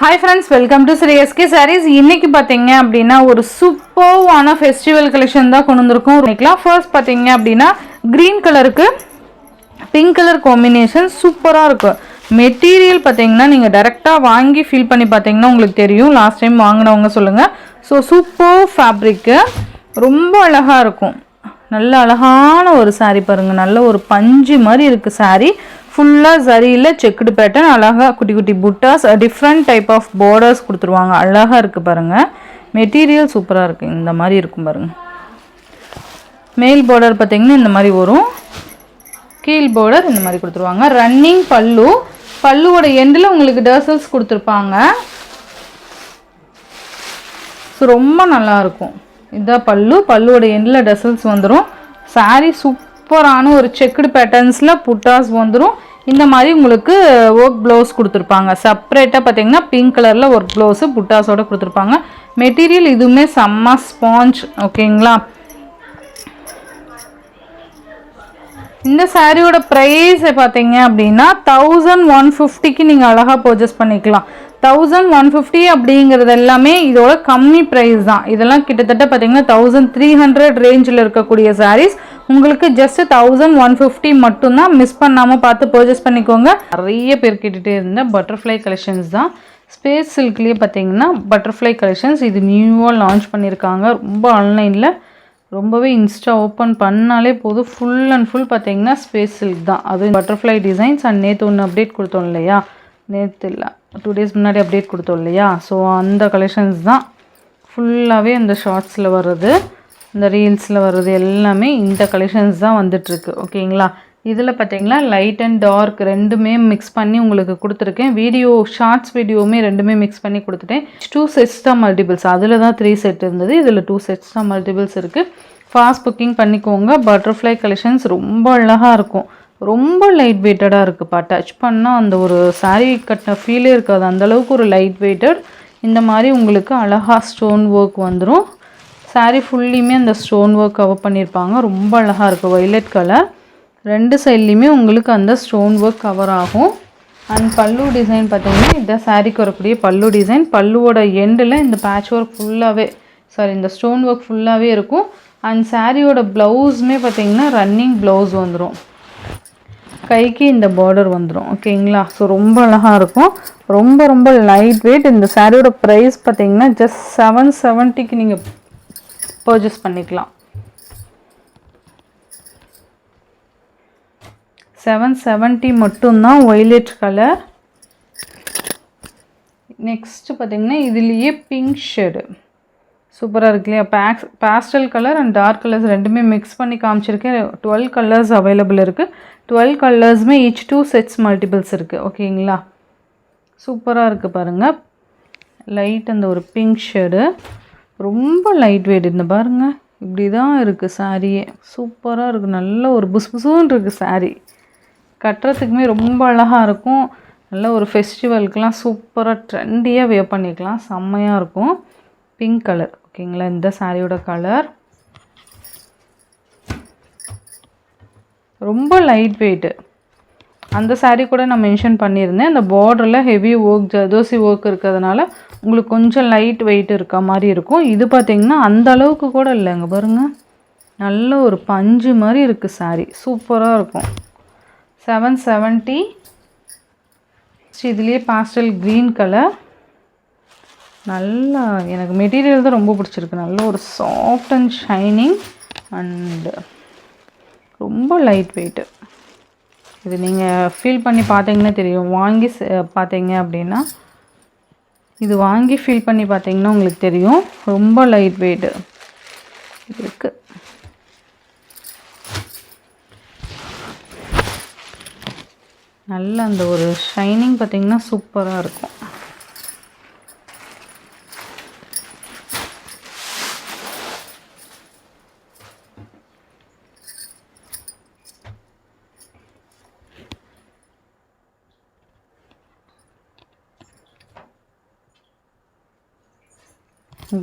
Hi friends, welcome to Sri SK Sarees. இன்னைக்கு பாத்தீங்க அப்படினா ஒரு சூப்பர்வான ஃபெஸ்டிவல் கலெக்ஷன் தான் கொண்டு வந்திருக்கோம். இன்னைக்குலாம் ஃபர்ஸ்ட் பாத்தீங்க அப்படினா கிரீன் கலருக்கு பிங்க் கலர் காம்பினேஷன் சூப்பரா இருக்கு. மெட்டீரியல் பாத்தீங்கன்னா நீங்க டைரக்டா வாங்கி ஃபீல் பண்ணி பாத்தீங்கன்னா உங்களுக்கு தெரியும். லாஸ்ட் டைம் வாங்குனவங்க சொல்லுங்க. ஸோ சூப்பர் ஃபேப்ரிக் ரொம்ப அழகா இருக்கும். நல்ல அழகான ஒரு saree பாருங்க. நல்ல ஒரு பஞ்சு மாதிரி இருக்கு saree. ஃபுல்லா சரியில செக்குடு பேட்டர்ன் அழகா குட்டி குட்டி புட்டாஸ் டிஃப்ரெண்ட் டைப் ஆஃப் பார்டர்ஸ் கொடுத்துருவாங்க. அழகா இருக்கு பாருங்க. மெட்டீரியல் சூப்பரா இருக்கு. இந்த மாதிரி இருக்கும் பாருங்க. மேல் பார்டர் பார்த்தீங்கன்னா இந்த மாதிரி வரும். கீழ் பார்டர் இந்த மாதிரி கொடுத்துருவாங்க. ரன்னிங் பல்லு. பல்லுவோட எண்டில் உங்களுக்கு டர்சல்ஸ் கொடுத்துருப்பாங்க. ஸோ ரொம்ப நல்லா இருக்கும். இதான் பல்லு. பல்லுவோட எண்டில் டர்சல்ஸ் வந்துடும். saree சூப்பரான ஒரு செக்குடு பேட்டர்ன்ஸில் புட்டாஸ் வந்துடும். இந்த மாதிரி உங்களுக்கு ஒர்க் ப்ளவுஸ் கொடுத்துருப்பாங்க. செப்பரேட்டாக பார்த்தீங்கன்னா பிங்க் கலரில் ஒர்க் ப்ளவுஸு புட்டாஸோடு கொடுத்துருப்பாங்க. மெட்டீரியல் இதுவுமே செம்ம ஸ்பாஞ்ச். ஓகேங்களா? இந்த சாரியோட ப்ரைஸ் பார்த்தீங்க அப்படின்னா 1150க்கு நீங்கள் அழகாக பர்ச்சேஸ் பண்ணிக்கலாம். 1150 அப்படிங்கிறது எல்லாமே இதோட கம்மி ப்ரைஸ் தான். இதெல்லாம் கிட்டத்தட்ட பார்த்தீங்கன்னா 1300 ரேஞ்சில் இருக்கக்கூடிய சாரீஸ் உங்களுக்கு ஜஸ்ட் 1150 மட்டும்தான். மிஸ் பண்ணாமல் பார்த்து பர்ச்சேஸ் பண்ணிக்கோங்க. நிறைய பேர் கேட்டுகிட்டே இருந்த பட்டர்ஃப்ளை கலெக்ஷன்ஸ் தான். ஸ்பேஸ் சில்க்லேயே பார்த்தீங்கன்னா பட்டர்ஃப்ளை கலெக்ஷன்ஸ் இது நியூவாக லான்ச் பண்ணியிருக்காங்க. ரொம்ப ஆன்லைனில் ரொம்பவே இன்ஸ்டா ஓப்பன் பண்ணாலே போதும். ஃபுல் அண்ட் ஃபுல் பார்த்தீங்கன்னா ஸ்பேஸ் சில்க் தான். அது பட்டர்ஃப்ளை டிசைன்ஸ் அண்ட் நேற்று ஒன்று அப்டேட் கொடுத்தோம் இல்லையா? நேற்று இல்லை 2 days முன்னாடி அப்டேட் கொடுத்தோம் இல்லையா? ஸோ அந்த கலெக்ஷன்ஸ் தான் ஃபுல்லாகவே அந்த ஷார்ட்ஸில் வர்றது, இந்த ரீல்ஸில் வர்றது எல்லாமே இந்த கலெக்ஷன்ஸ் தான் வந்துட்டுருக்கு. ஓகேங்களா? இதில் பார்த்தீங்கன்னா லைட் அண்ட் டார்க் ரெண்டுமே மிக்ஸ் பண்ணி உங்களுக்கு கொடுத்துருக்கேன். வீடியோ ஷார்ட்ஸ் வீடியோவுமே ரெண்டுமே மிக்ஸ் பண்ணி கொடுத்துட்டேன். 2 sets தான் மல்டிபிள்ஸ். அதில் தான் 3 set இருந்தது. இதில் 2 sets தான் மல்டிபிள்ஸ் இருக்குது. ஃபாஸ்ட் புக்கிங் பண்ணிக்கோங்க. பட்டர்ஃப்ளை கலெக்ஷன்ஸ் ரொம்ப அழகாக இருக்கும். ரொம்ப லைட் வெயிட்டடாக இருக்குப்பா. டச் பண்ணால் அந்த ஒரு saree கட்டின ஃபீலே இருக்காது. அந்தளவுக்கு ஒரு லைட் வெயிட்டட். இந்த மாதிரி உங்களுக்கு அழகாக ஸ்டோன் ஒர்க் வந்துடும். saree ஃபுல்லியுமே அந்த ஸ்டோன் ஒர்க் கவர் பண்ணியிருப்பாங்க. ரொம்ப அழகாக இருக்குது. Violet colour. ரெண்டு சைட்லேயுமே உங்களுக்கு அந்த ஸ்டோன் ஒர்க் கவர் ஆகும். அண்ட் பல்லு டிசைன் பார்த்தீங்கன்னா இதான் சாரீக்கு வரக்கூடிய பல்லு டிசைன். பல்லுவோட எண்டில் இந்த பேட்ச் ஒர்க் ஃபுல்லாகவே இந்த ஸ்டோன் ஒர்க் ஃபுல்லாகவே இருக்கும். அண்ட் சாரியோட ப்ளவுஸுமே பார்த்தீங்கன்னா ரன்னிங் ப்ளவுஸ் வந்துடும். கைக்கு இந்த பார்டர் வந்துடும். ஓகேங்களா? ஸோ ரொம்ப அழகாக இருக்கும். ரொம்ப ரொம்ப லைட் வெயிட். இந்த சாரியோட ப்ரைஸ் பார்த்தீங்கன்னா ஜஸ்ட் 770க்கு நீங்கள் பர்ச்சேஸ் பண்ணிக்கலாம். 770 மட்டும்தான். Violet colour. நெக்ஸ்ட்டு பார்த்தீங்கன்னா இதுலேயே பிங்க் ஷேடு சூப்பராக இருக்கு இல்லையா? Pastel colour and dark colours ரெண்டுமே மிக்ஸ் பண்ணி காமிச்சிருக்கேன். 12 கலர்ஸ் அவைலபிள் இருக்குது. 12 கலர்ஸுமே ஈச் 2 sets மல்டிபிள்ஸ் இருக்குது. ஓகேங்களா? சூப்பராக இருக்குது பாருங்கள். லைட் அந்த ஒரு பிங்க் ஷேடு ரொம்ப லைட் வெயிட். இந்த பாருங்கள் இப்படி தான் இருக்குது சாரியே. சூப்பராக இருக்குது. நல்ல ஒரு புஸ்புசுன்னு இருக்குது சாரீ. கட்டுறதுக்குமே ரொம்ப அழகாக இருக்கும். நல்ல ஒரு ஃபெஸ்டிவலுக்கெலாம் சூப்பராக ட்ரெண்டியாக வேர் பண்ணிக்கலாம். செம்மையாக இருக்கும். Pink colour. ஓகேங்களா? இந்த சாரியோட கலர் ரொம்ப லைட் வெயிட்டு. அந்த சாரீ கூட நான் மென்ஷன் பண்ணியிருந்தேன். அந்த பார்டரில் ஹெவி ஒர்க் ஜர்தோசி ஒர்க் இருக்கிறதுனால உங்களுக்கு கொஞ்சம் லைட் வெயிட் இருக்க மாதிரி இருக்கும். இது பார்த்திங்கன்னா அந்த அளவுக்கு கூட இல்லைங்க பாருங்கள். நல்ல ஒரு பஞ்சு மாதிரி இருக்குது சாரீ. சூப்பராக இருக்கும். 770. இதுலேயே பாஸ்டல் க்ரீன் கலர். நல்லா எனக்கு மெட்டீரியல் தான் ரொம்ப பிடிச்சிருக்கு. நல்ல ஒரு சாஃப்ட் அண்ட் ஷைனிங் அண்டு ரொம்ப லைட் வெயிட்டு. இது நீங்கள் ஃபீல் பண்ணி பார்த்தீங்கன்னா தெரியும். வாங்கி பார்த்தீங்க அப்படின்னா இது வாங்கி ஃபீல் பண்ணி பார்த்தீங்கன்னா உங்களுக்கு தெரியும். ரொம்ப லைட் வெயிட்டு இருக்குது. நல்ல அந்த ஒரு ஷைனிங் பார்த்திங்கன்னா சூப்பராக இருக்கும்.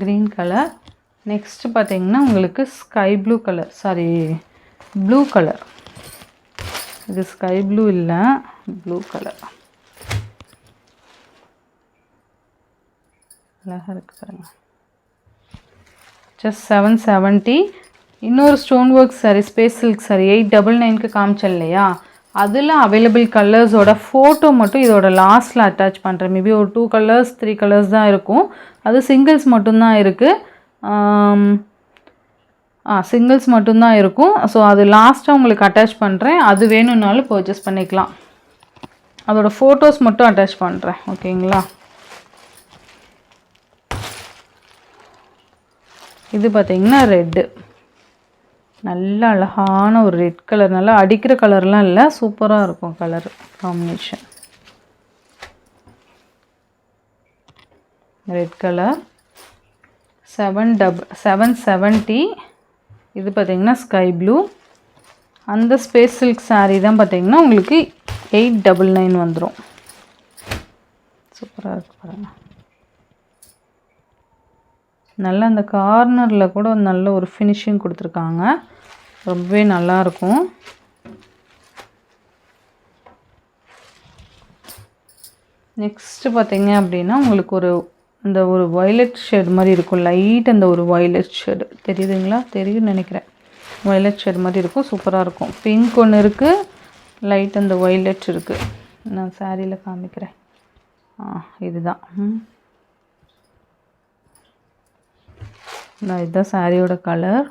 Green colour. நெக்ஸ்ட்டு பார்த்திங்கன்னா உங்களுக்கு sky blue colour. Blue colour. இது ஸ்கை ப்ளூ இல்லை, ப்ளூ கலர். அழகாக இருக்குது பாருங்கள். ஜஸ்ட் 770. இன்னொரு stone work sari, space silk sari 899க்கு காமிச்சேன் இல்லையா, அதில் அவைலபிள் கலர்ஸோட ஃபோட்டோ மட்டும் இதோட லாஸ்ட்டில் அட்டாச் பண்ணுறேன். மேபி ஒரு 2 கலர்ஸ் 3 கலர்ஸ் தான் இருக்கும். அது சிங்கிள்ஸ் மட்டும்தான் இருக்குது. சிங்கிள்ஸ் மட்டும்தான் இருக்கும். ஸோ அது லாஸ்ட்டாக உங்களுக்கு அட்டாச் பண்ணுறேன். அது வேணும்னாலும் பர்ச்சேஸ் பண்ணிக்கலாம். அதோட ஃபோட்டோஸ் மட்டும் அட்டாச் பண்ணுறேன். ஓகேங்களா? இது பார்த்திங்கன்னா ரெட்டு, நல்ல அழகான ஒரு ரெட் கலர், நல்லா அடிக்கிற கலர்லாம் இல்லை, சூப்பராக இருக்கும் கலர் காம்பினேஷன். Red colour 770. இது பார்த்திங்கன்னா ஸ்கை ப்ளூ. அந்த ஸ்பேஸ் சில்க் சாரீ தான் பார்த்திங்கன்னா உங்களுக்கு 899 வந்துடும். சூப்பராக இருக்குது பாருங்கள். நல்லா அந்த கார்னரில் கூட நல்ல ஒரு ஃபினிஷிங் கொடுத்துருக்காங்க, ரொம்பவே நல்லாயிருக்கும். நெக்ஸ்ட்டு பார்த்திங்க அப்படின்னா உங்களுக்கு இந்த ஒரு வயலட் ஷேட் மாதிரி இருக்கும், லைட். அந்த ஒரு வயலட் ஷேடு தெரியுதுங்களா? தெரியும்னு நினைக்கிறேன். வயலட் ஷேட் மாதிரி இருக்கும், சூப்பராக இருக்கும். பிங்க் ஒன்று இருக்குது, லைட் அந்த வயலட் இருக்குது. நான் சாரியில் காமிக்கிறேன். இதுதான் இதுதான் சாரியோட கலர்.